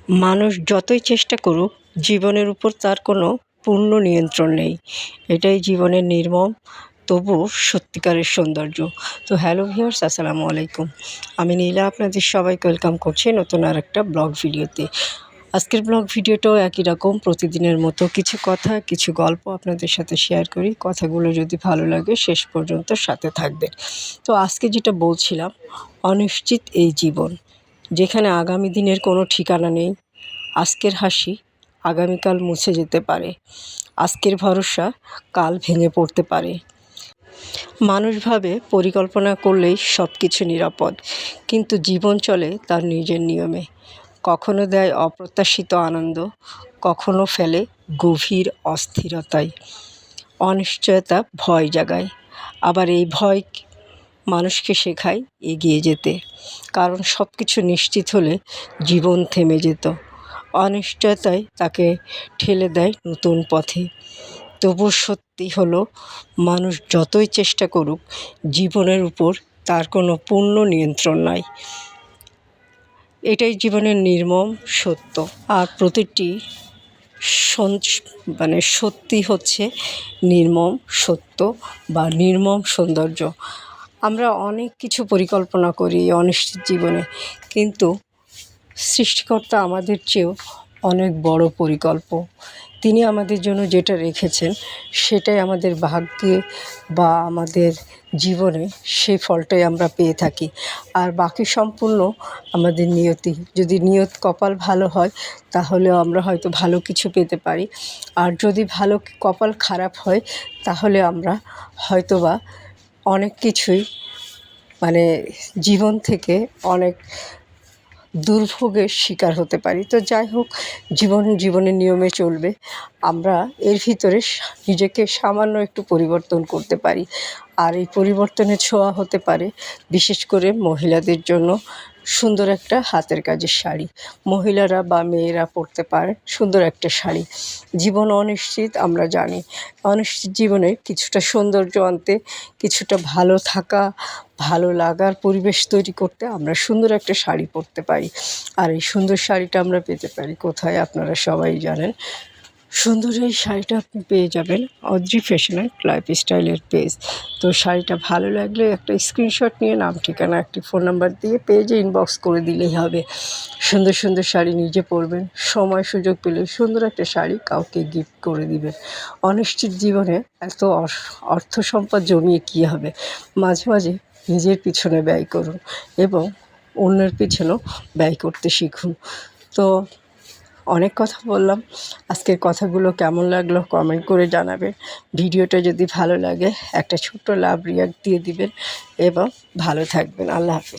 মানুষ যতই চেষ্টা করুক জীবনের উপর তার কোনো পূর্ণ নিয়ন্ত্রণ নেই। এটাই জীবনের নির্মম তবু সত্যিকারের সৌন্দর্য। তো হ্যালো ভিউয়ার্স, আসসালামু আলাইকুম। আমি নীলা আপনাদের সবাইকে ওয়েলকাম করছি নতুন আরেকটা ব্লগ ভিডিওতে। আজকের ব্লগ ভিডিওটাও একই রকম, প্রতিদিনের মতো কিছু কথা কিছু গল্প আপনাদের সাথে শেয়ার করি। কথাগুলো যদি ভালো লাগে শেষ পর্যন্ত সাথে থাকবেন। তো আজকে যেটা বলছিলাম, অনিশ্চিত এই জীবন, যেখানে আগামী দিনের কোনো ঠিকানা নেই। আজকের হাসি আগামীকাল মুছে যেতে পারে, আজকের ভরসা কাল ভেঙে পড়তে পারে। মানুষ ভাবে পরিকল্পনা করলেই সব কিছু নিরাপদ, কিন্তু জীবন চলে তার নিজের নিয়মে। কখনো দেয় অপ্রত্যাশিত আনন্দ, কখনো ফেলে গভীর অস্থিরতায়। অনিশ্চয়তা ভয় জাগায়, আবার এই ভয় মানুষকে শেখায় এগিয়ে যেতে। কারণ সব কিছু নিশ্চিত হলে জীবন থেমে যেত, অনিশ্চয়তায় তাকে ঠেলে দেয় নতুন পথে। তবু সত্যি হলো, মানুষ যতই চেষ্টা করুক জীবনের উপর তার কোনো পূর্ণ নিয়ন্ত্রণ নাই। এটাই জীবনের নির্মম সত্য। আর প্রতিটি সত্যি হচ্ছে নির্মম সত্য বা নির্মম সৌন্দর্য। আমরা অনেক কিছু পরিকল্পনা করি অনিশ্চিত জীবনে, কিন্তু সৃষ্টিকর্তা আমাদের চেয়েও অনেক বড় পরিকল্প। তিনি আমাদের জন্য যেটা রেখেছেন সেটাই আমাদের ভাগ্যে বা আমাদের জীবনে সেই ফলটাই আমরা পেয়ে থাকি। আর বাকি সম্পূর্ণ আমাদের নিয়তি। যদি নিয়ত কপাল ভালো হয় তাহলেও আমরা হয়তো ভালো কিছু পেতে পারি, আর যদি ভালো কপাল খারাপ হয় তাহলে আমরা হয়তোবা অনেক কিছুই জীবন থেকে অনেক দুর্ভোগের শিকার হতে পারি। তো যাই হোক, জীবনের নিয়মে চলবে। আমরা এর ভিতরে নিজেকে সামান্য একটু পরিবর্তন করতে পারি। আর এই পরিবর্তনের ছোঁয়া হতে পারে বিশেষ করে মহিলাদের জন্য সুন্দর একটা হাতের কাজের শাড়ি। মহিলারা বা মেয়েরা পরতে পারে সুন্দর একটা শাড়ি। জীবন অনিশ্চিত, আমরা জানি। অনিশ্চিত জীবনে কিছুটা সৌন্দর্য আনতে, কিছুটা ভালো থাকা, ভালো লাগার পরিবেশ তৈরি করতে আমরা সুন্দর একটা শাড়ি পরতে পারি। আর এই সুন্দর শাড়িটা আমরা পেতে পারি কোথায়? আপনারা সবাই জানেন। সুন্দর এই শাড়িটা আপনি পেয়ে যাবেন অদ্রি ফ্যাশন অ্যান্ড লাইফস্টাইলের পেজ। তো শাড়িটা ভালো লাগলে একটা স্ক্রিনশট নিয়ে নাম ঠিকানা একটি ফোন নাম্বার দিয়ে পেজে ইনবক্স করে দিলেই হবে। সুন্দর সুন্দর শাড়ি নিজে পরবেন, সময় সুযোগ পেলে সুন্দর একটা শাড়ি কাউকে গিফট করে দিবেন। অনিশ্চিত জীবনে এত অর্থ সম্পদ জমিয়ে কী হবে? মাঝে মাঝে নিজের পিছনে ব্যয় করুন এবং অন্যের পিছনেও ব্যয় করতে শিখুন। তো অনেক কথা বললাম, আজকের কথাগুলো কেমন লাগলো কমেন্ট করে জানাবেন। ভিডিওটা যদি ভালো লাগে একটা ছোট্ট লাভ রিয়াক্ট দিয়ে দিবেন এবং ভালো থাকবেন। আল্লাহ হাফেজ।